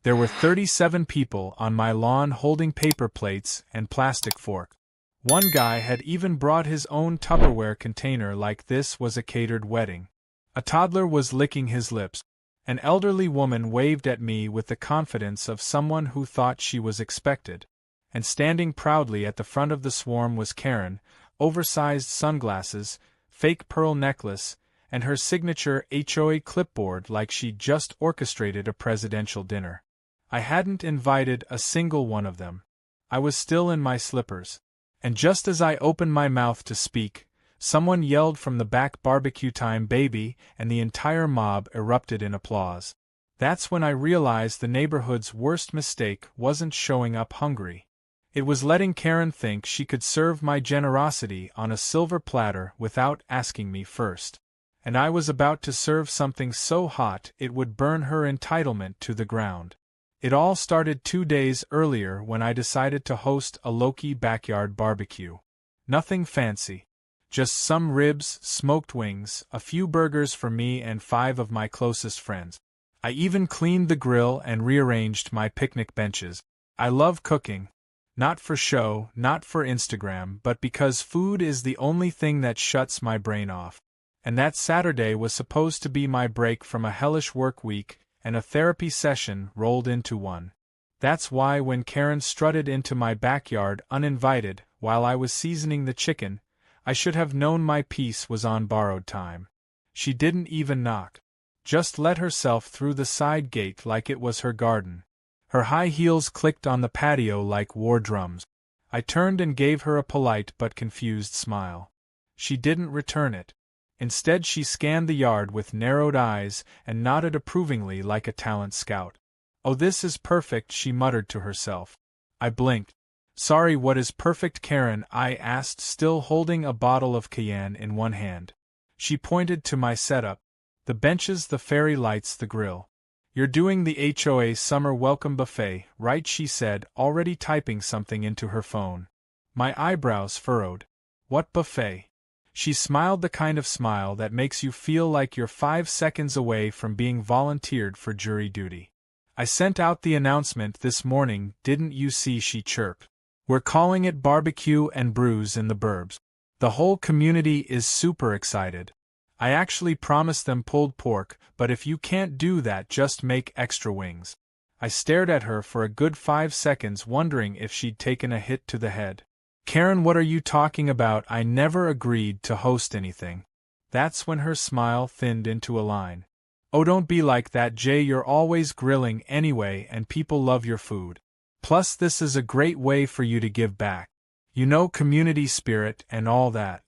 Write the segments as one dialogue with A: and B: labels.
A: There were 37 people on my lawn holding paper plates and plastic forks. One guy had even brought his own Tupperware container like this was a catered wedding. A toddler was licking his lips. An elderly woman waved at me with the confidence of someone who thought she was expected. And standing proudly at the front of the swarm was Karen, oversized sunglasses, fake pearl necklace, and her signature HOA clipboard like she'd just orchestrated a presidential dinner. I hadn't invited a single one of them. I was still in my slippers. And just as I opened my mouth to speak, someone yelled from the back, "Barbecue time, baby," and the entire mob erupted in applause. That's when I realized the neighborhood's worst mistake wasn't showing up hungry. It was letting Karen think she could serve my generosity on a silver platter without asking me first. And I was about to serve something so hot it would burn her entitlement to the ground. It all started 2 days earlier when I decided to host a low-key backyard barbecue. Nothing fancy. Just some ribs, smoked wings, a few burgers for me and 5 of my closest friends. I even cleaned the grill and rearranged my picnic benches. I love cooking. Not for show, not for Instagram, but because food is the only thing that shuts my brain off. And that Saturday was supposed to be my break from a hellish work week, and a therapy session rolled into one. That's why when Karen strutted into my backyard uninvited while I was seasoning the chicken, I should have known my piece was on borrowed time. She didn't even knock. Just let herself through the side gate like it was her garden. Her high heels clicked on the patio like war drums. I turned and gave her a polite but confused smile. She didn't return it. Instead, she scanned the yard with narrowed eyes and nodded approvingly like a talent scout. "Oh, this is perfect," she muttered to herself. I blinked. "Sorry, what is perfect, Karen?" I asked, still holding a bottle of cayenne in one hand. She pointed to my setup. The benches, the fairy lights, the grill. "You're doing the HOA Summer Welcome Buffet, right?" she said, already typing something into her phone. My eyebrows furrowed. "What buffet?" She smiled, the kind of smile that makes you feel like you're 5 seconds away from being volunteered for jury duty. "I sent out the announcement this morning, didn't you see?" she chirped. "We're calling it Barbecue and Brews in the Burbs. The whole community is super excited. I actually promised them pulled pork, but if you can't do that, just make extra wings." I stared at her for a good 5 seconds, wondering if she'd taken a hit to the head. "Karen, what are you talking about? I never agreed to host anything." That's when her smile thinned into a line. "Oh, don't be like that, Jay. You're always grilling anyway, and people love your food. Plus, this is a great way for you to give back. You know, community spirit and all that."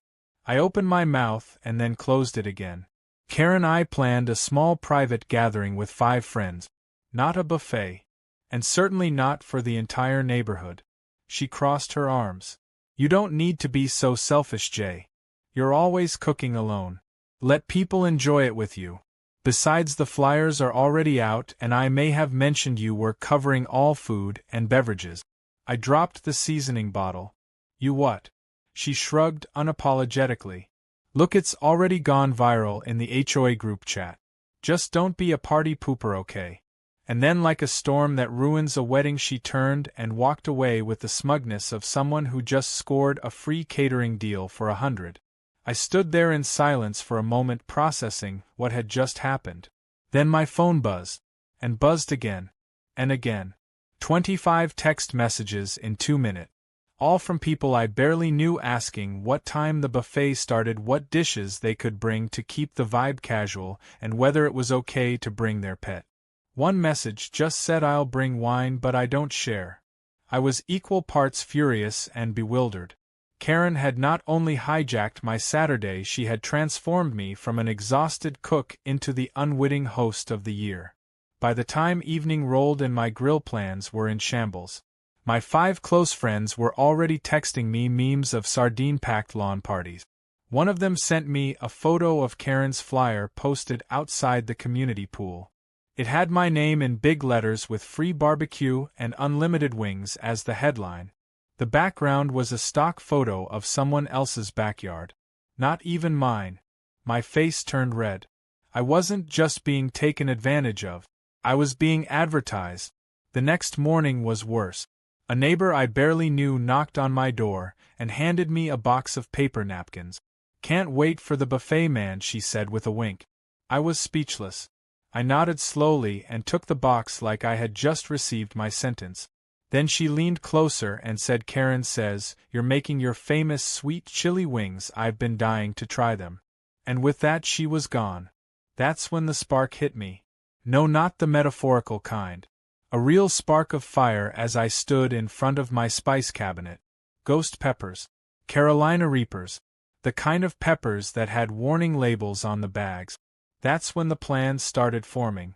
A: I opened my mouth and then closed it again. Karen, I planned a small private gathering with 5 friends. Not a buffet. And certainly not for the entire neighborhood. She crossed her arms. "You don't need to be so selfish, Jay. You're always cooking alone. Let people enjoy it with you. Besides, the flyers are already out, and I may have mentioned you were covering all food and beverages." I dropped the seasoning bottle. "You what?" She shrugged unapologetically. "Look, it's already gone viral in the HOA group chat. Just don't be a party pooper, okay?" And then, like a storm that ruins a wedding, she turned and walked away with the smugness of someone who just scored a free catering deal for 100. I stood there in silence for a moment, processing what had just happened. Then my phone buzzed. And buzzed again. And again. 25 text messages in 2 minutes. All from people I barely knew, asking what time the buffet started, what dishes they could bring to keep the vibe casual, and whether it was okay to bring their pet. One message just said, "I'll bring wine, but I don't share." I was equal parts furious and bewildered. Karen had not only hijacked my Saturday, she had transformed me from an exhausted cook into the unwitting host of the year. By the time evening rolled in, my grill plans were in shambles. My 5 close friends were already texting me memes of sardine-packed lawn parties. One of them sent me a photo of Karen's flyer posted outside the community pool. It had my name in big letters with free barbecue and unlimited wings as the headline. The background was a stock photo of someone else's backyard. Not even mine. My face turned red. I wasn't just being taken advantage of. I was being advertised. The next morning was worse. A neighbor I barely knew knocked on my door and handed me a box of paper napkins. "Can't wait for the buffet, man," she said with a wink. I was speechless. I nodded slowly and took the box like I had just received my sentence. Then she leaned closer and said, "Karen says you're making your famous sweet chili wings. I've been dying to try them." And with that she was gone. That's when the spark hit me. No, not the metaphorical kind. A real spark of fire as I stood in front of my spice cabinet. Ghost peppers. Carolina Reapers. The kind of peppers that had warning labels on the bags. That's when the plans started forming.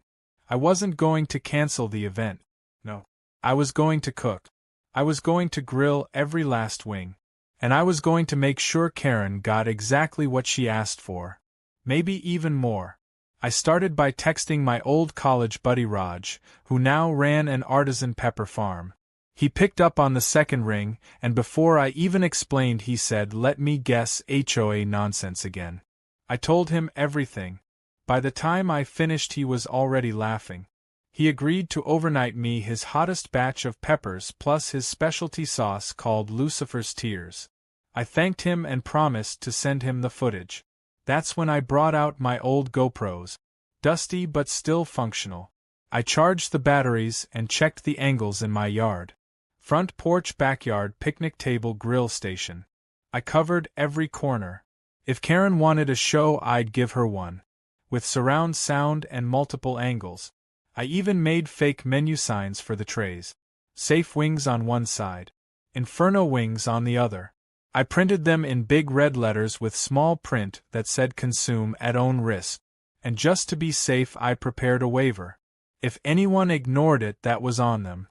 A: I wasn't going to cancel the event. No. I was going to cook. I was going to grill every last wing. And I was going to make sure Karen got exactly what she asked for. Maybe even more. I started by texting my old college buddy Raj, who now ran an artisan pepper farm. He picked up on the second ring, and before I even explained he said, "Let me guess, HOA nonsense again." I told him everything. By the time I finished he was already laughing. He agreed to overnight me his hottest batch of peppers plus his specialty sauce called Lucifer's Tears. I thanked him and promised to send him the footage. That's when I brought out my old GoPros. Dusty but still functional. I charged the batteries and checked the angles in my yard. Front porch, backyard, picnic table, grill station. I covered every corner. If Karen wanted a show, I'd give her one. With surround sound and multiple angles. I even made fake menu signs for the trays. Safe wings on one side. Inferno wings on the other. I printed them in big red letters with small print that said "Consume at own risk." And just to be safe I prepared a waiver. If anyone ignored it, that was on them.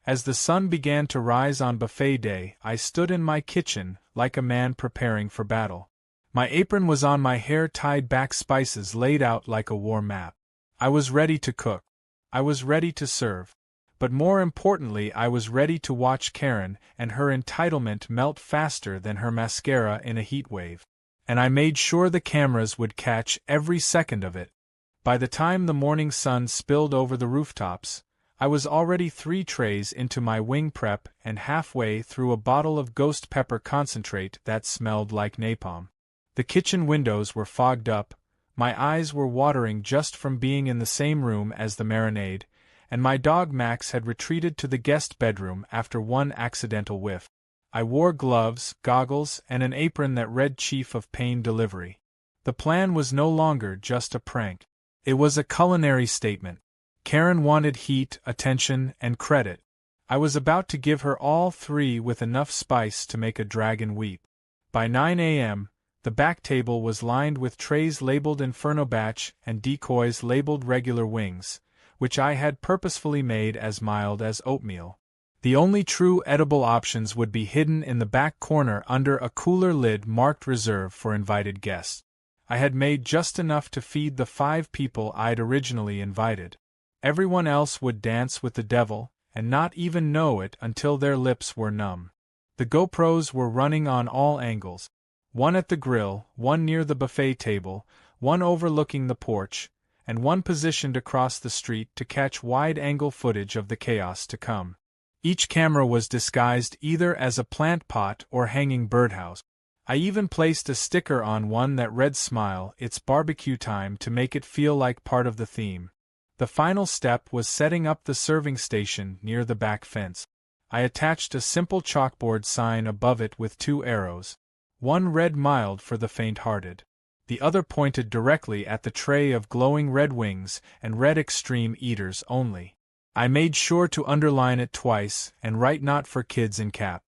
A: As the sun began to rise on buffet day, I stood in my kitchen like a man preparing for battle. My apron was on, my hair tied back, spices laid out like a war map. I was ready to cook. I was ready to serve. But more importantly, I was ready to watch Karen and her entitlement melt faster than her mascara in a heat wave. And I made sure the cameras would catch every second of it. By the time the morning sun spilled over the rooftops, I was already 3 trays into my wing prep and halfway through a bottle of ghost pepper concentrate that smelled like napalm. The kitchen windows were fogged up, my eyes were watering just from being in the same room as the marinade, and my dog Max had retreated to the guest bedroom after one accidental whiff. I wore gloves, goggles, and an apron that read "Chief of Pain Delivery." The plan was no longer just a prank. It was a culinary statement. Karen wanted heat, attention, and credit. I was about to give her all 3 with enough spice to make a dragon weep. By 9 a.m., the back table was lined with trays labeled Inferno Batch and decoys labeled Regular Wings, which I had purposefully made as mild as oatmeal. The only true edible options would be hidden in the back corner under a cooler lid marked "Reserved for Invited Guests." I had made just enough to feed the 5 people I'd originally invited. Everyone else would dance with the devil, and not even know it until their lips were numb. The GoPros were running on all angles. One at the grill, one near the buffet table, one overlooking the porch, and one positioned across the street to catch wide-angle footage of the chaos to come. Each camera was disguised either as a plant pot or hanging birdhouse. I even placed a sticker on one that read "Smile, it's barbecue time," to make it feel like part of the theme. The final step was setting up the serving station near the back fence. I attached a simple chalkboard sign above it with 2 arrows. One read "Mild for the faint-hearted." The other pointed directly at the tray of glowing red wings and read "Extreme Eaters Only." I made sure to underline it twice and write "Not for Kids" in cap.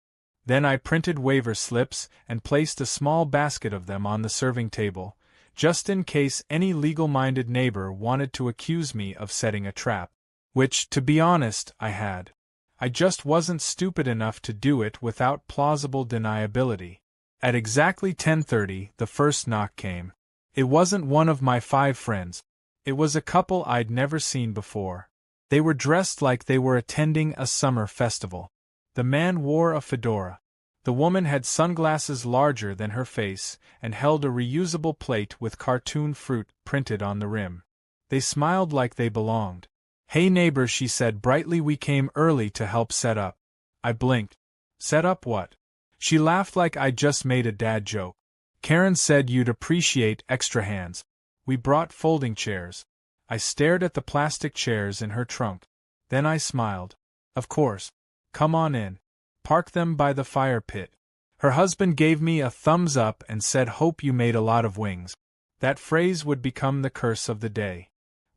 A: Then I printed waiver slips and placed a small basket of them on the serving table, just in case any legal-minded neighbor wanted to accuse me of setting a trap. Which, to be honest, I had. I just wasn't stupid enough to do it without plausible deniability. At exactly 10:30, the first knock came. It wasn't one of my 5 friends. It was a couple I'd never seen before. They were dressed like they were attending a summer festival. The man wore a fedora. The woman had sunglasses larger than her face and held a reusable plate with cartoon fruit printed on the rim. They smiled like they belonged. Hey neighbor, she said brightly, we came early to help set up. I blinked. Set up what? She laughed like I just made a dad joke. Karen said you'd appreciate extra hands. We brought folding chairs. I stared at the plastic chairs in her trunk. Then I smiled. Of course. Come on in. Park them by the fire pit. Her husband gave me a thumbs up and said, hope you made a lot of wings. That phrase would become the curse of the day.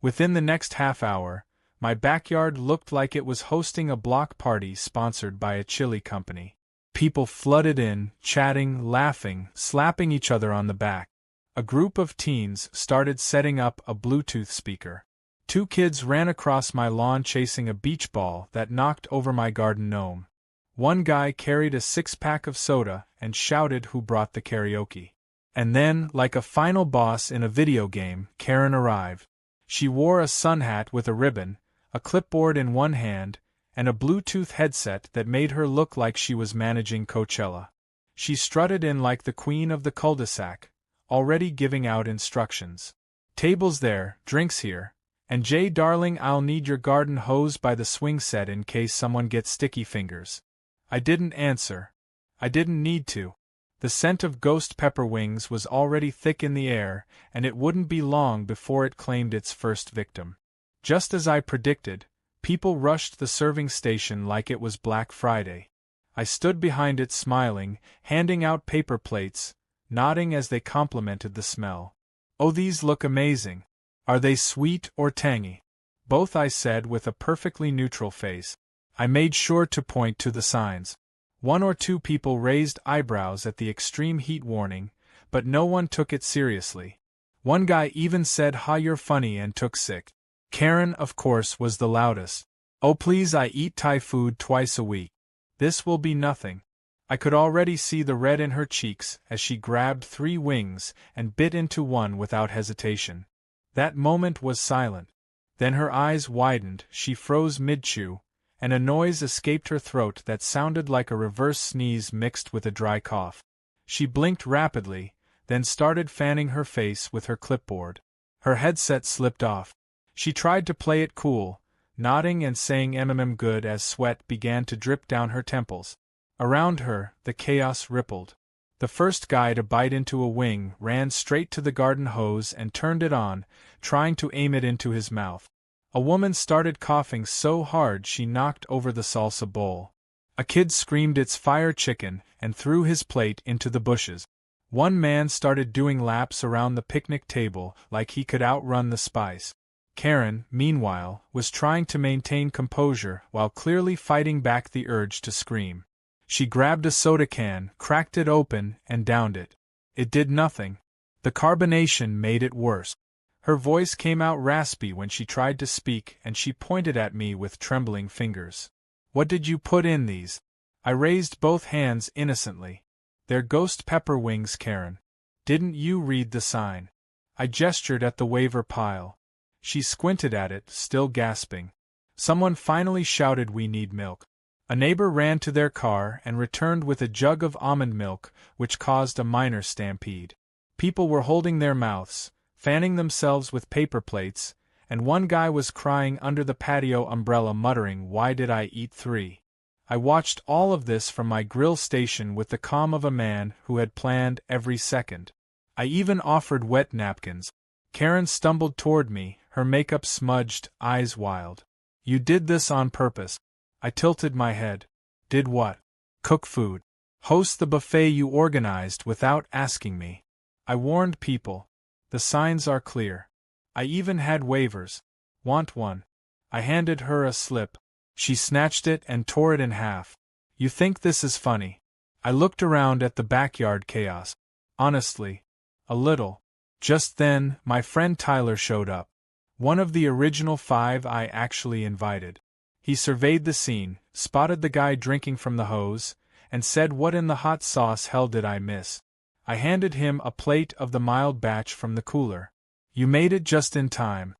A: Within the next half hour, my backyard looked like it was hosting a block party sponsored by a chili company. People flooded in, chatting, laughing, slapping each other on the back. A group of teens started setting up a Bluetooth speaker. 2 kids ran across my lawn chasing a beach ball that knocked over my garden gnome. One guy carried a 6-pack of soda and shouted who brought the karaoke. And then, like a final boss in a video game, Karen arrived. She wore a sun hat with a ribbon, a clipboard in one hand, and a Bluetooth headset that made her look like she was managing Coachella. She strutted in like the queen of the cul-de-sac, already giving out instructions. Tables there, drinks here, and Jay darling, I'll need your garden hose by the swing set in case someone gets sticky fingers. I didn't answer. I didn't need to. The scent of ghost pepper wings was already thick in the air, and it wouldn't be long before it claimed its first victim. Just as I predicted, people rushed the serving station like it was Black Friday. I stood behind it smiling, handing out paper plates, nodding as they complimented the smell. Oh, these look amazing. Are they sweet or tangy? Both, I said with a perfectly neutral face. I made sure to point to the signs. 1 or 2 people raised eyebrows at the extreme heat warning, but no one took it seriously. One guy even said, "Ha, you're funny," and took sick. Karen, of course, was the loudest. Oh please, I eat Thai food twice a week. This will be nothing. I could already see the red in her cheeks as she grabbed 3 wings and bit into one without hesitation. That moment was silent. Then her eyes widened, she froze mid-chew, and a noise escaped her throat that sounded like a reverse sneeze mixed with a dry cough. She blinked rapidly, then started fanning her face with her clipboard. Her headset slipped off. She tried to play it cool, nodding and saying good as sweat began to drip down her temples. Around her, the chaos rippled. The first guy to bite into a wing ran straight to the garden hose and turned it on, trying to aim it into his mouth. A woman started coughing so hard she knocked over the salsa bowl. A kid screamed its fire chicken and threw his plate into the bushes. One man started doing laps around the picnic table like he could outrun the spice. Karen, meanwhile, was trying to maintain composure while clearly fighting back the urge to scream. She grabbed a soda can, cracked it open, and downed it. It did nothing. The carbonation made it worse. Her voice came out raspy when she tried to speak, and she pointed at me with trembling fingers. What did you put in these? I raised both hands innocently. They're ghost pepper wings, Karen. Didn't you read the sign? I gestured at the waiver pile. She squinted at it, still gasping. Someone finally shouted, "We need milk." A neighbor ran to their car and returned with a jug of almond milk, which caused a minor stampede. People were holding their mouths, fanning themselves with paper plates, and one guy was crying under the patio umbrella muttering, "Why did I eat 3?" I watched all of this from my grill station with the calm of a man who had planned every second. I even offered wet napkins. Karen stumbled toward me, her makeup smudged, eyes wild. "You did this on purpose." I tilted my head. "Did what?" "Cook food. Host the buffet you organized without asking me." I warned people. The signs are clear. I even had waivers. Want one? I handed her a slip. She snatched it and tore it in half. "You think this is funny?" I looked around at the backyard chaos. Honestly, a little. Just then, my friend Tyler showed up. One of the original 5 I actually invited. He surveyed the scene, spotted the guy drinking from the hose, and said, "What in the hot sauce hell did I miss?" I handed him a plate of the mild batch from the cooler. "You made it just in time."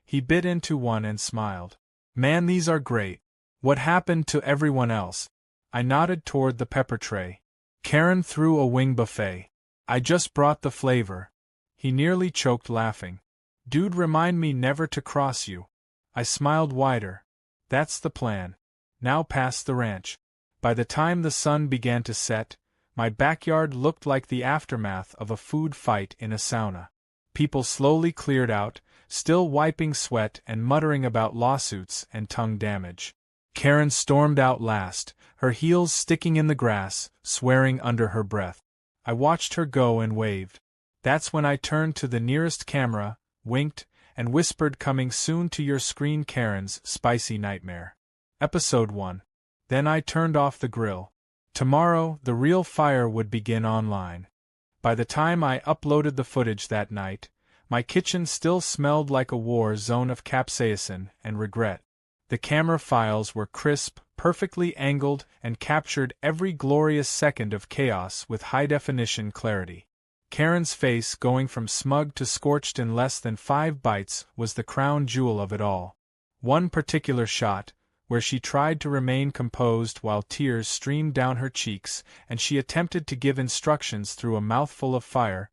A: He bit into one and smiled. "Man, these are great. What happened to everyone else?" I nodded toward the pepper tray. Karen threw a wing buffet. "I just brought the flavor." He nearly choked laughing. "Dude, remind me never to cross you." I smiled wider. That's the plan. Now past the ranch. By the time the sun began to set, my backyard looked like the aftermath of a food fight in a sauna. People slowly cleared out, still wiping sweat and muttering about lawsuits and tongue damage. Karen stormed out last, her heels sticking in the grass, swearing under her breath. I watched her go and waved. That's when I turned to the nearest camera, winked, and whispered, "Coming soon to your screen, Karen's Spicy Nightmare. Episode 1. Then I turned off the grill. Tomorrow, the real fire would begin online. By the time I uploaded the footage that night, my kitchen still smelled like a war zone of capsaicin and regret. The camera files were crisp, perfectly angled, and captured every glorious second of chaos with high-definition clarity. Karen's face, going from smug to scorched in less than 5 bites, was the crown jewel of it all. One particular shot, where she tried to remain composed while tears streamed down her cheeks and she attempted to give instructions through a mouthful of fire,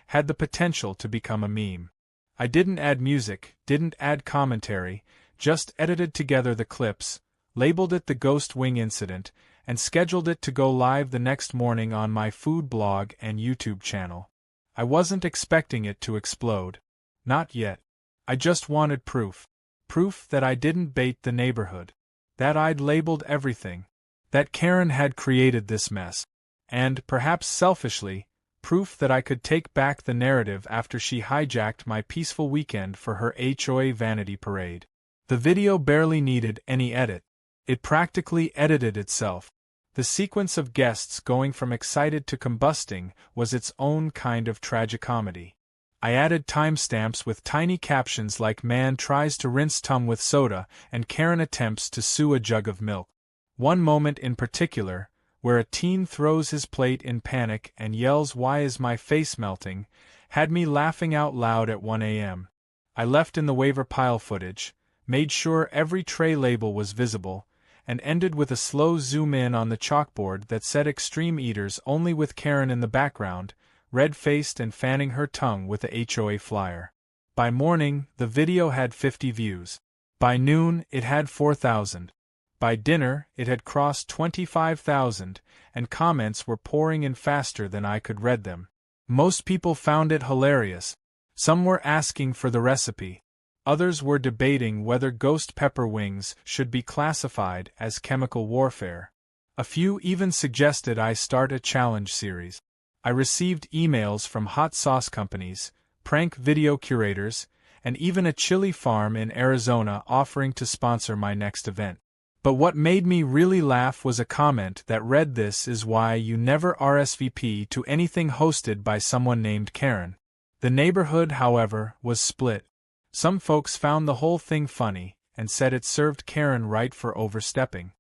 A: had the potential to become a meme. I didn't add music, didn't add commentary, just edited together the clips, labeled it the Ghost Wing Incident, and scheduled it to go live the next morning on my food blog and YouTube channel. I wasn't expecting it to explode. Not yet. I just wanted proof. Proof that I didn't bait the neighborhood. That I'd labeled everything. That Karen had created this mess. And, perhaps selfishly, proof that I could take back the narrative after she hijacked my peaceful weekend for her HOA vanity parade. The video barely needed any edit. It practically edited itself. The sequence of guests going from excited to combusting was its own kind of tragicomedy. I added timestamps with tiny captions like "Man tries to rinse tum with soda" and "Karen attempts to sue a jug of milk." One moment in particular, where a teen throws his plate in panic and yells, "Why is my face melting?" had me laughing out loud at 1 a.m. I left in the waiver pile footage, made sure every tray label was visible, and ended with a slow zoom in on the chalkboard that said "Extreme Eaters Only" with Karen in the background, red-faced and fanning her tongue with a HOA flyer. By morning, the video had 50 views. By noon, it had 4,000. By dinner, it had crossed 25,000, and comments were pouring in faster than I could read them. Most people found it hilarious. Some were asking for the recipe. Others were debating whether ghost pepper wings should be classified as chemical warfare. A few even suggested I start a challenge series. I received emails from hot sauce companies, prank video curators, and even a chili farm in Arizona offering to sponsor my next event. But what made me really laugh was a comment that read, "This is why you never RSVP to anything hosted by someone named Karen." The neighborhood, however, was split. Some folks found the whole thing funny and said it served Karen right for overstepping.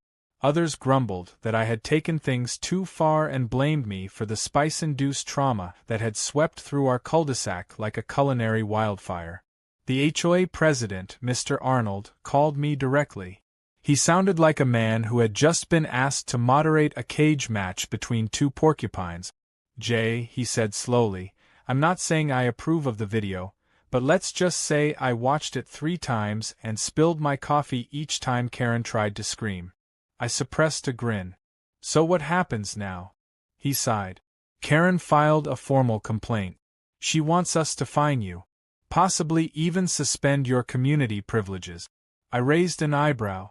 A: Others grumbled that I had taken things too far and blamed me for the spice-induced trauma that had swept through our cul-de-sac like a culinary wildfire. The HOA president, Mr. Arnold, called me directly. He sounded like a man who had just been asked to moderate a cage match between two porcupines. "Jay," he said slowly, "I'm not saying I approve of the video, but let's just say I watched it 3 times and spilled my coffee each time Karen tried to scream." I suppressed a grin. "So what happens now?" He sighed. "Karen filed a formal complaint. She wants us to fine you. Possibly even suspend your community privileges." I raised an eyebrow.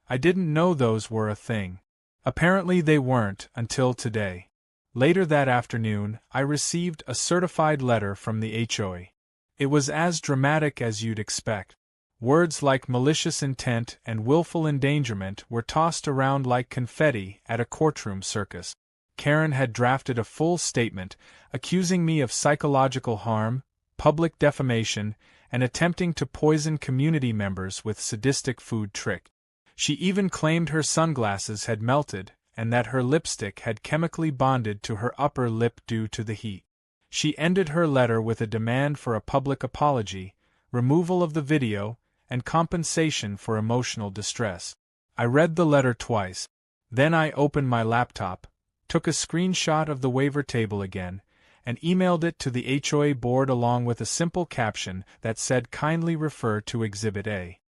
A: I didn't know those were a thing. Apparently they weren't until today. Later that afternoon, I received a certified letter from the HOA. It was as dramatic as you'd expect. Words like malicious intent and willful endangerment were tossed around like confetti at a courtroom circus. Karen had drafted a full statement, accusing me of psychological harm, public defamation, and attempting to poison community members with sadistic food trick. She even claimed her sunglasses had melted, and that her lipstick had chemically bonded to her upper lip due to the heat. She ended her letter with a demand for a public apology, removal of the video, and compensation for emotional distress. I read the letter twice. Then I opened my laptop, took a screenshot of the waiver table again, and emailed it to the HOA board along with a simple caption that said, "Kindly refer to Exhibit A."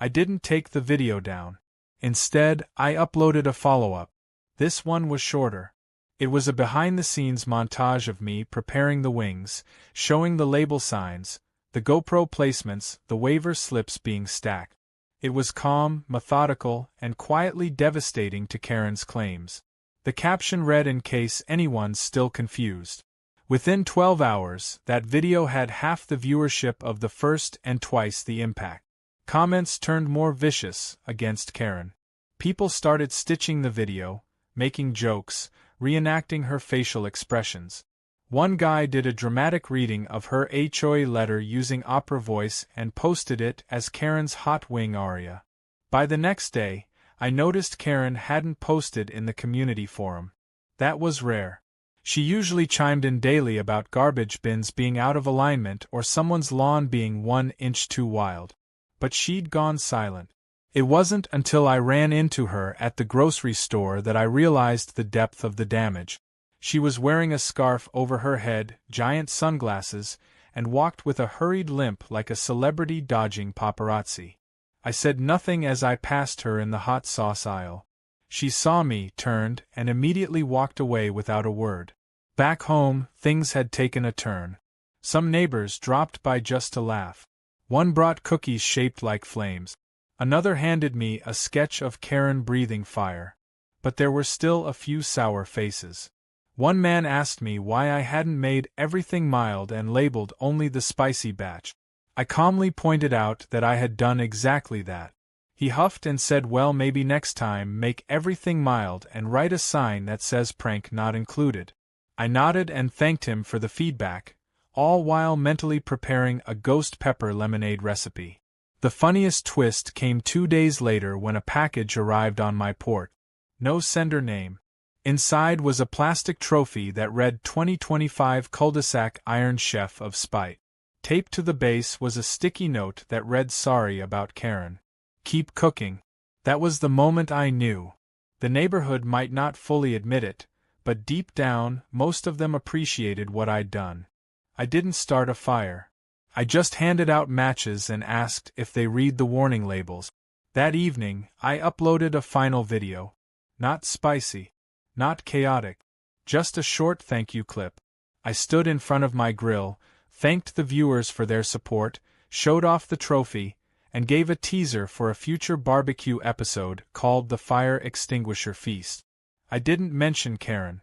A: I didn't take the video down. Instead, I uploaded a follow-up. This one was shorter. It was a behind-the-scenes montage of me preparing the wings, showing the label signs, the GoPro placements, the waiver slips being stacked. It was calm, methodical, and quietly devastating to Karen's claims. The caption read in case anyone's still confused. Within 12 hours, that video had half the viewership of the first and twice the impact. Comments turned more vicious against Karen. People started stitching the video, making jokes, reenacting her facial expressions. One guy did a dramatic reading of her HOA letter using opera voice and posted it as Karen's hot wing aria. By the next day, I noticed Karen hadn't posted in the community forum. That was rare. She usually chimed in daily about garbage bins being out of alignment or someone's lawn being 1 inch too wild. But she'd gone silent. It wasn't until I ran into her at the grocery store that I realized the depth of the damage. She was wearing a scarf over her head, giant sunglasses, and walked with a hurried limp like a celebrity dodging paparazzi. I said nothing as I passed her in the hot sauce aisle. She saw me, turned, and immediately walked away without a word. Back home, things had taken a turn. Some neighbors dropped by just to laugh. One brought cookies shaped like flames. Another handed me a sketch of Karen breathing fire. But there were still a few sour faces. One man asked me why I hadn't made everything mild and labeled only the spicy batch. I calmly pointed out that I had done exactly that. He huffed and said, well, maybe next time make everything mild and write a sign that says prank not included. I nodded and thanked him for the feedback, all while mentally preparing a ghost pepper lemonade recipe. The funniest twist came 2 days later when a package arrived on my port. No sender name. Inside was a plastic trophy that read 2025 Cul-de-sac Iron Chef of Spite. Taped to the base was a sticky note that read sorry about Karen. Keep cooking. That was the moment I knew. The neighborhood might not fully admit it, but deep down, most of them appreciated what I'd done. I didn't start a fire. I just handed out matches and asked if they read the warning labels. That evening, I uploaded a final video. Not spicy. Not chaotic. Just a short thank you clip. I stood in front of my grill, thanked the viewers for their support, showed off the trophy, and gave a teaser for a future barbecue episode called The Fire Extinguisher Feast. I didn't mention Karen.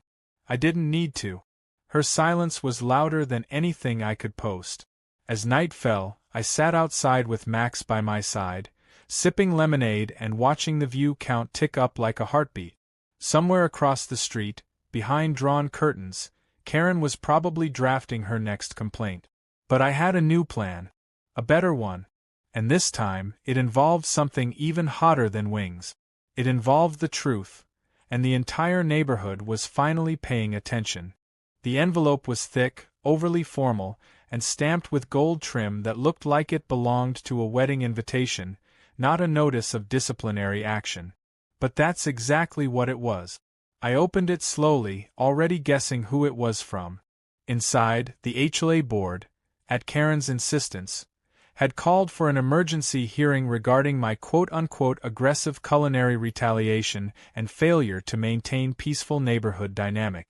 A: I didn't need to. Her silence was louder than anything I could post. As night fell, I sat outside with Max by my side, sipping lemonade and watching the view count tick up like a heartbeat. Somewhere across the street, behind drawn curtains, Karen was probably drafting her next complaint. But I had a new plan. A better one. And this time, it involved something even hotter than wings. It involved the truth, and the entire neighborhood was finally paying attention. The envelope was thick, overly formal, and stamped with gold trim that looked like it belonged to a wedding invitation, not a notice of disciplinary action. But that's exactly what it was. I opened it slowly, already guessing who it was from. Inside, the HOA board, at Karen's insistence, had called for an emergency hearing regarding my quote-unquote aggressive culinary retaliation and failure to maintain peaceful neighborhood dynamic.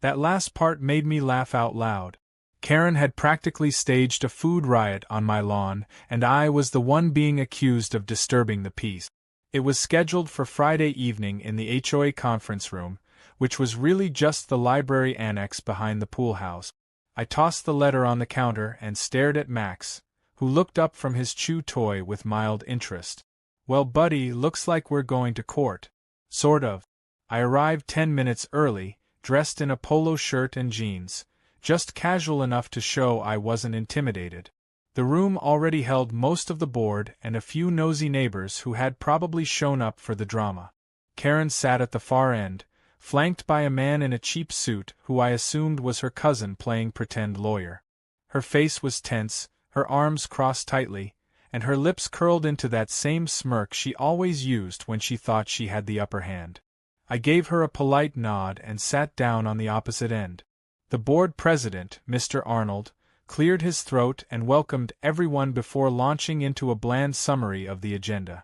A: That last part made me laugh out loud. Karen had practically staged a food riot on my lawn, and I was the one being accused of disturbing the peace. It was scheduled for Friday evening in the HOA conference room, which was really just the library annex behind the pool house. I tossed the letter on the counter and stared at Max, who looked up from his chew toy with mild interest. Well, buddy, looks like we're going to court. Sort of. I arrived 10 minutes early, dressed in a polo shirt and jeans, just casual enough to show I wasn't intimidated. The room already held most of the board and a few nosy neighbors who had probably shown up for the drama. Karen sat at the far end, flanked by a man in a cheap suit who I assumed was her cousin playing pretend lawyer. Her face was tense, her arms crossed tightly, and her lips curled into that same smirk she always used when she thought she had the upper hand. I gave her a polite nod and sat down on the opposite end. The board president, Mr. Arnold, cleared his throat and welcomed everyone before launching into a bland summary of the agenda.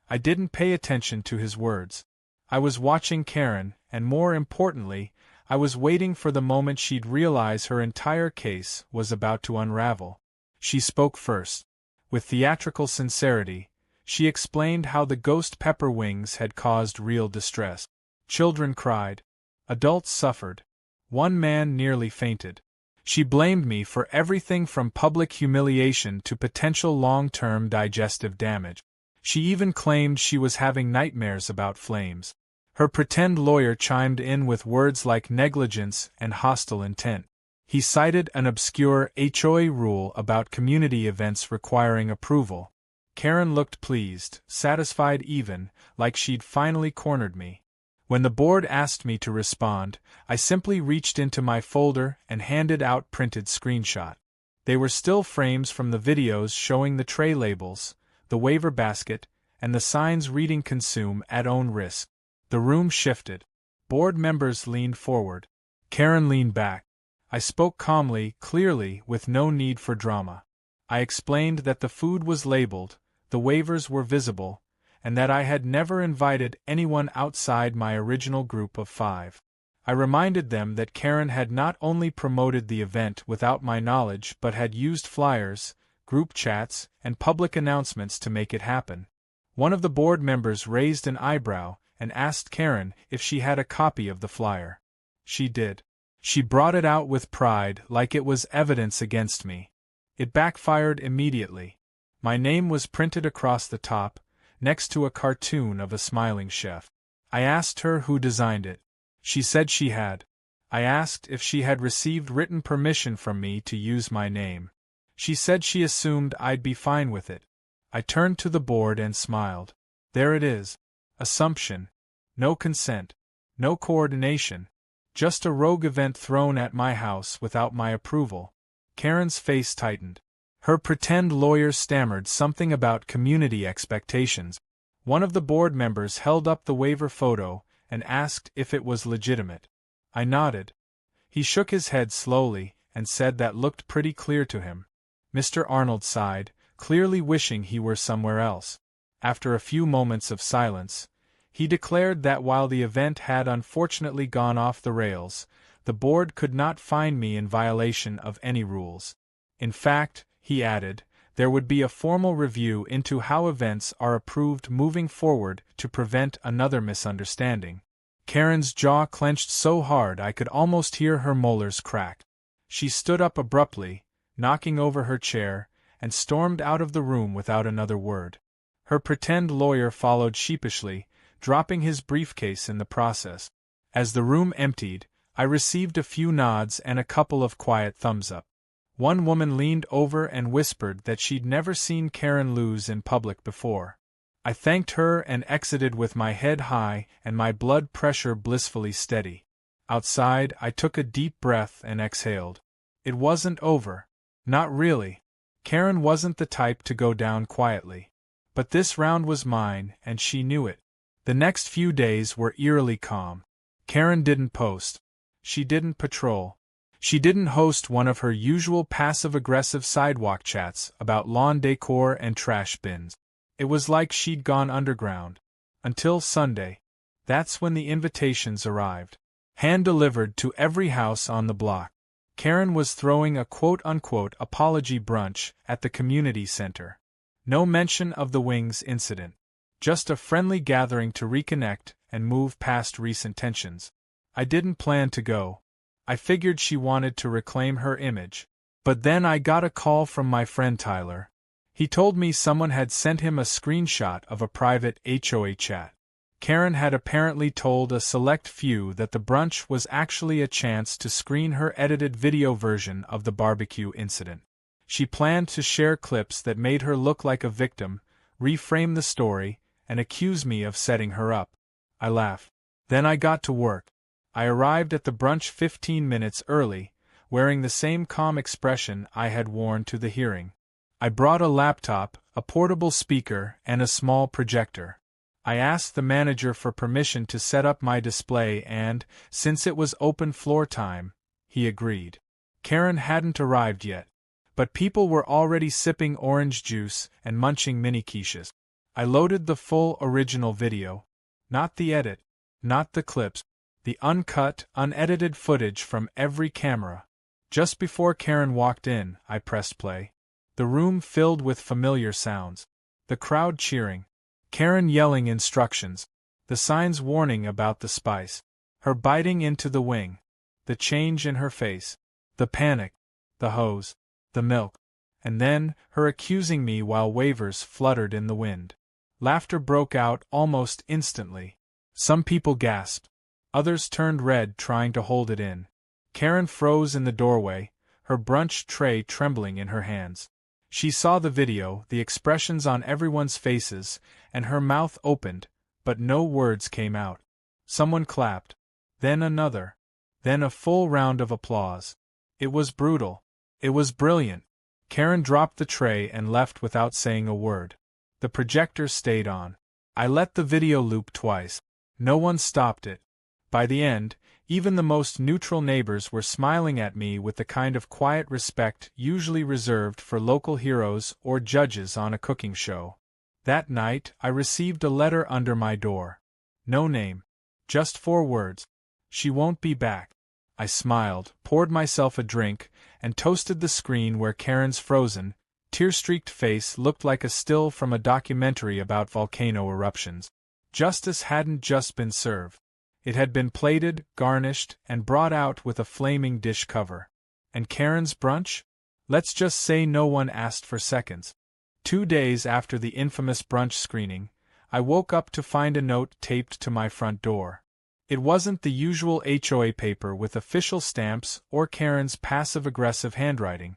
A: I didn't pay attention to his words. I was watching Karen, and more importantly, I was waiting for the moment she'd realize her entire case was about to unravel. She spoke first. With theatrical sincerity, she explained how the ghost pepper wings had caused real distress. Children cried. Adults suffered. One man nearly fainted. She blamed me for everything from public humiliation to potential long-term digestive damage. She even claimed she was having nightmares about flames. Her pretend lawyer chimed in with words like negligence and hostile intent. He cited an obscure HOA rule about community events requiring approval. Karen looked pleased, satisfied even, like she'd finally cornered me. When the board asked me to respond, I simply reached into my folder and handed out printed screenshots. They were still frames from the videos showing the tray labels, the waiver basket, and the signs reading "Consume at own risk." The room shifted. Board members leaned forward. Karen leaned back. I spoke calmly, clearly, with no need for drama. I explained that the food was labeled, the waivers were visible, and that I had never invited anyone outside my original group of 5. I reminded them that Karen had not only promoted the event without my knowledge but had used flyers, group chats, and public announcements to make it happen. One of the board members raised an eyebrow and asked Karen if she had a copy of the flyer. She did. She brought it out with pride like it was evidence against me. It backfired immediately. My name was printed across the top, next to a cartoon of a smiling chef. I asked her who designed it. She said she had. I asked if she had received written permission from me to use my name. She said she assumed I'd be fine with it. I turned to the board and smiled. There it is. Assumption. No consent. No coordination. Just a rogue event thrown at my house without my approval. Karen's face tightened. Her pretend lawyer stammered something about community expectations. One of the board members held up the waiver photo and asked if it was legitimate. I nodded. He shook his head slowly and said that looked pretty clear to him. Mr. Arnold sighed, clearly wishing he were somewhere else. After a few moments of silence, he declared that while the event had unfortunately gone off the rails, the board could not find me in violation of any rules. In fact, he added, there would be a formal review into how events are approved moving forward to prevent another misunderstanding. Karen's jaw clenched so hard I could almost hear her molars crack. She stood up abruptly, knocking over her chair, and stormed out of the room without another word. Her pretend lawyer followed sheepishly, dropping his briefcase in the process. As the room emptied, I received a few nods and a couple of quiet thumbs up. One woman leaned over and whispered that she'd never seen Karen lose in public before. I thanked her and exited with my head high and my blood pressure blissfully steady. Outside, I took a deep breath and exhaled. It wasn't over. Not really. Karen wasn't the type to go down quietly. But this round was mine, and she knew it. The next few days were eerily calm. Karen didn't post. She didn't patrol. She didn't host one of her usual passive-aggressive sidewalk chats about lawn decor and trash bins. It was like she'd gone underground. Until Sunday. That's when the invitations arrived. Hand-delivered to every house on the block. Karen was throwing a quote-unquote apology brunch at the community center. No mention of the Wings incident. Just a friendly gathering to reconnect and move past recent tensions. I didn't plan to go. I figured she wanted to reclaim her image. But then I got a call from my friend Tyler. He told me someone had sent him a screenshot of a private HOA chat. Karen had apparently told a select few that the brunch was actually a chance to screen her edited video version of the barbecue incident. She planned to share clips that made her look like a victim, reframe the story, and accuse me of setting her up. I laughed. Then I got to work. I arrived at the brunch 15 minutes early, wearing the same calm expression I had worn to the hearing. I brought a laptop, a portable speaker, and a small projector. I asked the manager for permission to set up my display and, since it was open floor time, he agreed. Karen hadn't arrived yet. but people were already sipping orange juice and munching mini quiches. I loaded the full original video. Not the edit, not the clips, the uncut, unedited footage from every camera. Just before Karen walked in, I pressed play. The room filled with familiar sounds. The crowd cheering. Karen yelling instructions. The signs warning about the spice. Her biting into the wing. The change in her face. The panic. The hose. The milk. And then, her accusing me while wavers fluttered in the wind. Laughter broke out almost instantly. Some people gasped. Others turned red trying to hold it in. Karen froze in the doorway, her brunch tray trembling in her hands. She saw the video, the expressions on everyone's faces, and her mouth opened, but no words came out. Someone clapped. Then another. Then a full round of applause. It was brutal. It was brilliant. Karen dropped the tray and left without saying a word. The projector stayed on. I let the video loop twice. No one stopped it. By the end, even the most neutral neighbors were smiling at me with the kind of quiet respect usually reserved for local heroes or judges on a cooking show. That night, I received a letter under my door. No name. Just 4 words. She won't be back. I smiled, poured myself a drink, and toasted the screen where Karen's frozen, tear-streaked face looked like a still from a documentary about volcano eruptions. Justice hadn't just been served. It had been plated, garnished, and brought out with a flaming dish cover. And Karen's brunch? Let's just say no one asked for seconds. 2 days after the infamous brunch screening, I woke up to find a note taped to my front door. It wasn't the usual HOA paper with official stamps or Karen's passive-aggressive handwriting.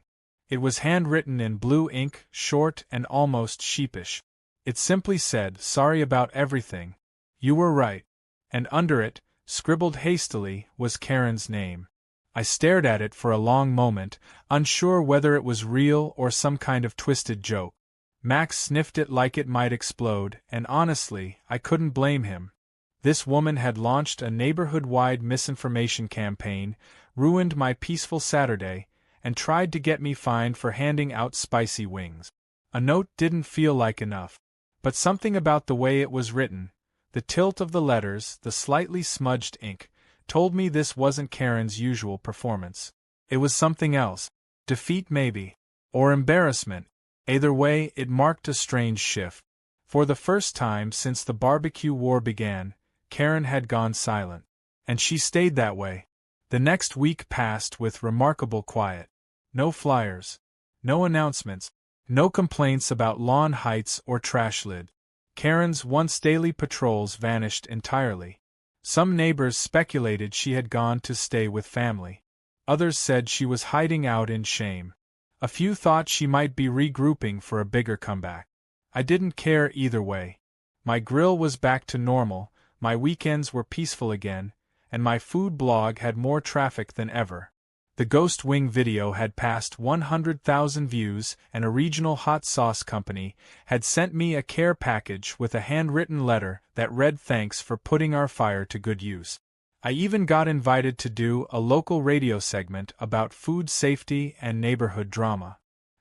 A: It was handwritten in blue ink, short and almost sheepish. It simply said, "Sorry about everything. You were right." And under it, scribbled hastily, was Karen's name. I stared at it for a long moment, unsure whether it was real or some kind of twisted joke. Max sniffed it like it might explode, and honestly, I couldn't blame him. This woman had launched a neighborhood-wide misinformation campaign, ruined my peaceful Saturday, and tried to get me fined for handing out spicy wings. A note didn't feel like enough. But something about the way it was written, the tilt of the letters, the slightly smudged ink, told me this wasn't Karen's usual performance. It was something else. Defeat maybe. Or embarrassment. Either way, it marked a strange shift. For the first time since the barbecue war began, Karen had gone silent. And she stayed that way. The next week passed with remarkable quiet. No flyers. No announcements. No complaints about lawn heights or trash lid. Karen's once daily patrols vanished entirely. Some neighbors speculated she had gone to stay with family. Others said she was hiding out in shame. A few thought she might be regrouping for a bigger comeback. I didn't care either way. My grill was back to normal, my weekends were peaceful again, and my food blog had more traffic than ever. The Ghost Wing video had passed 100,000 views, and a regional hot sauce company had sent me a care package with a handwritten letter that read thanks for putting our fire to good use. I even got invited to do a local radio segment about food safety and neighborhood drama.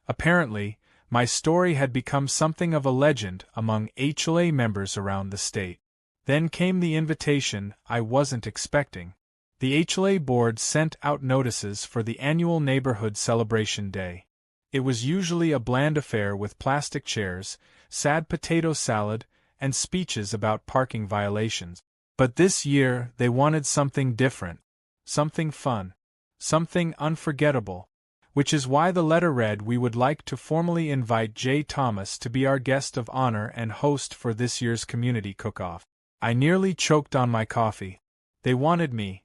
A: Apparently, my story had become something of a legend among HOA members around the state. Then came the invitation I wasn't expecting. The HOA board sent out notices for the annual neighborhood celebration day. It was usually a bland affair with plastic chairs, sad potato salad, and speeches about parking violations. But this year they wanted something different, something fun, something unforgettable, which is why the letter read we would like to formally invite Jay Thomas to be our guest of honor and host for this year's community cook-off. I nearly choked on my coffee. They wanted me,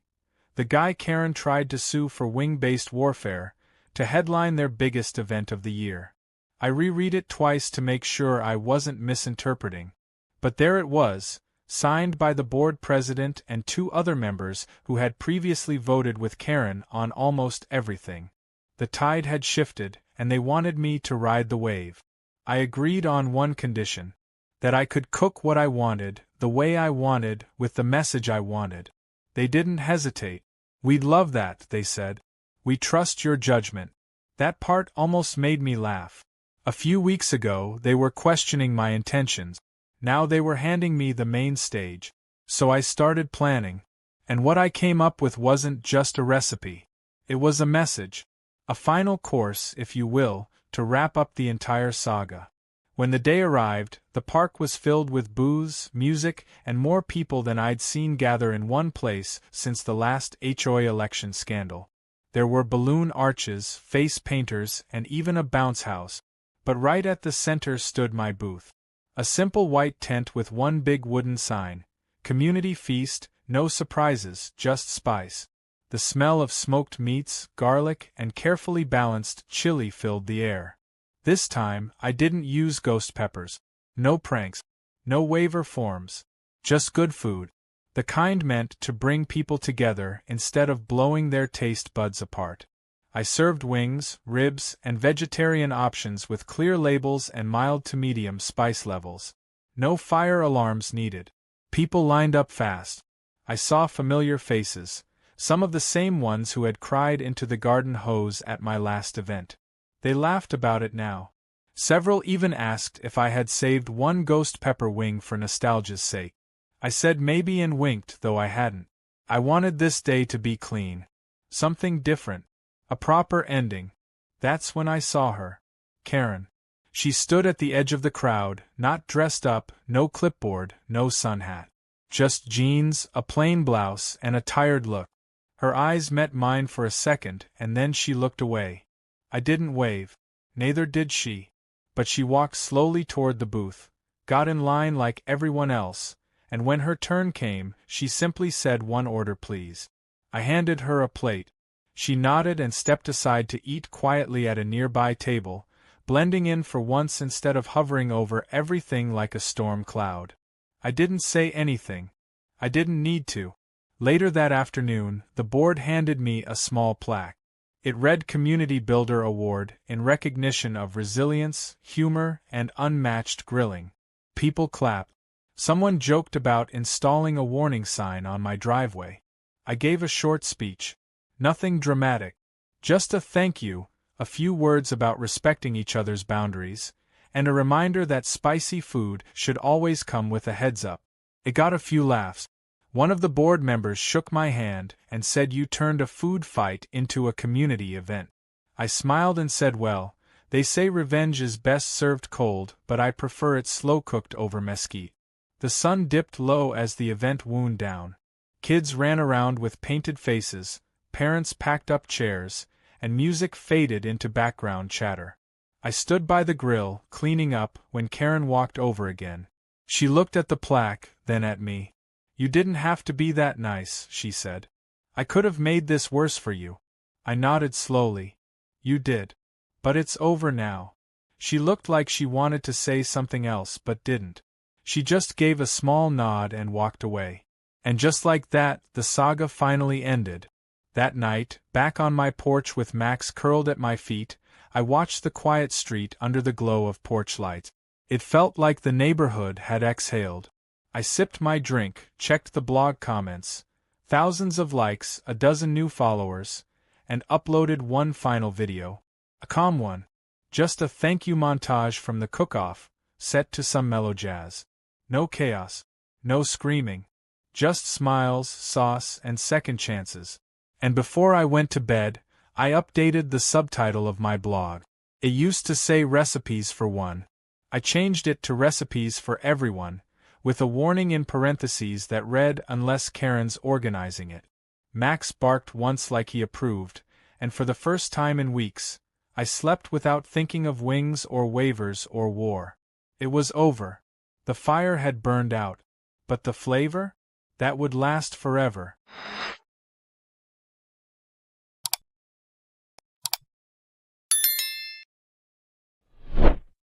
A: the guy Karen tried to sue for wing-based warfare, to headline their biggest event of the year. I reread it twice to make sure I wasn't misinterpreting. But there it was, signed by the board president and 2 other members who had previously voted with Karen on almost everything. The tide had shifted, and they wanted me to ride the wave. I agreed on one condition: that I could cook what I wanted, the way I wanted, with the message I wanted. They didn't hesitate. "We'd love that," they said. "We trust your judgment." That part almost made me laugh. A few weeks ago they were questioning my intentions. Now they were handing me the main stage. So I started planning. And what I came up with wasn't just a recipe. It was a message. A final course, if you will, to wrap up the entire saga. When the day arrived, the park was filled with booze, music, and more people than I'd seen gather in one place since the last HOA election scandal. There were balloon arches, face painters, and even a bounce house. But right at the center stood my booth. A simple white tent with one big wooden sign. Community feast, no surprises, just spice. The smell of smoked meats, garlic, and carefully balanced chili filled the air. This time, I didn't use ghost peppers. No pranks. No waiver forms. Just good food. The kind meant to bring people together instead of blowing their taste buds apart. I served wings, ribs, and vegetarian options with clear labels and mild to medium spice levels. No fire alarms needed. People lined up fast. I saw familiar faces, some of the same ones who had cried into the garden hose at my last event. They laughed about it now. Several even asked if I had saved one ghost pepper wing for nostalgia's sake. I said maybe and winked, though I hadn't. I wanted this day to be clean. Something different. A proper ending. That's when I saw her. Karen. She stood at the edge of the crowd, not dressed up, no clipboard, no sun hat. Just jeans, a plain blouse, and a tired look. Her eyes met mine for a second, and then she looked away. I didn't wave. Neither did she. But she walked slowly toward the booth, got in line like everyone else, and when her turn came, she simply said one order please. I handed her a plate. She nodded and stepped aside to eat quietly at a nearby table, blending in for once instead of hovering over everything like a storm cloud. I didn't say anything. I didn't need to. Later that afternoon, the board handed me a small plaque. It read Community Builder Award in recognition of resilience, humor, and unmatched grilling. People clapped. Someone joked about installing a warning sign on my driveway. I gave a short speech. Nothing dramatic. Just a thank you, a few words about respecting each other's boundaries, and a reminder that spicy food should always come with a heads up. It got a few laughs. One of the board members shook my hand and said you turned a food fight into a community event. I smiled and said well, they say revenge is best served cold, but I prefer it slow-cooked over mesquite. The sun dipped low as the event wound down. Kids ran around with painted faces, parents packed up chairs, and music faded into background chatter. I stood by the grill, cleaning up, when Karen walked over again. She looked at the plaque, then at me. You didn't have to be that nice, she said. I could have made this worse for you. I nodded slowly. You did. But it's over now. She looked like she wanted to say something else but didn't. She just gave a small nod and walked away. And just like that, the saga finally ended. That night, back on my porch with Max curled at my feet, I watched the quiet street under the glow of porch lights. It felt like the neighborhood had exhaled. I sipped my drink, checked the blog comments, thousands of likes, a dozen new followers, and uploaded one final video. A calm one. Just a thank you montage from the cook-off, set to some mellow jazz. No chaos. No screaming. Just smiles, sauce, and second chances. And before I went to bed, I updated the subtitle of my blog. It used to say Recipes for One. I changed it to Recipes for Everyone, with a warning in parentheses that read unless Karen's organizing it. Max barked once like he approved, and for the first time in weeks, I slept without thinking of wings or waivers or war. It was over. The fire had burned out. But the flavor? That would last forever.